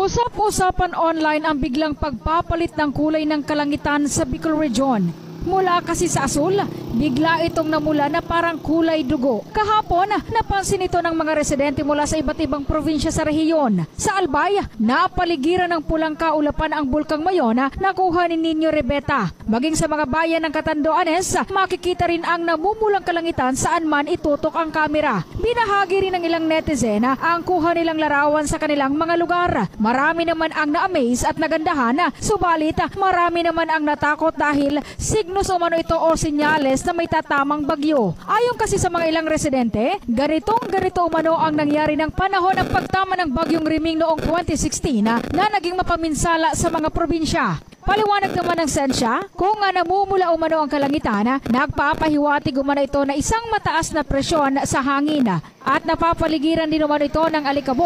Usap-usapan online ang biglang pagpapalit ng kulay ng kalangitan sa Bicol Region. Mula kasi sa asul, bigla itong namula na parang kulay dugo. Kahapon, napansin ito ng mga residente mula sa iba't ibang probinsya sa rehiyon. Sa Albay, napaligiran ng pulang kaulapan ang Bulkang Mayona na kuha ni Nino Rebeta. Maging sa mga bayan ng Catanduanes, makikita rin ang namumulang kalangitan saan man itutok ang kamera. Binahagi rin ng ilang netizen ang kuha nilang larawan sa kanilang mga lugar. Marami naman ang na-amaze at nagandahan, subalit marami naman ang natakot dahil signos umano ito o senyales na may tatamang bagyo. Ayon kasi sa mga ilang residente, ganito umano ang nangyari ng panahon ng pagtama ng bagyong Riming noong 2016 na naging mapaminsala sa mga probinsya. Paliwanag naman ng sensya, kung namumula umano ang kalangitan, nagpapahiwatig umano ito na isang mataas na presyon sa hangin at napapaligiran din umano ito ng alikabok.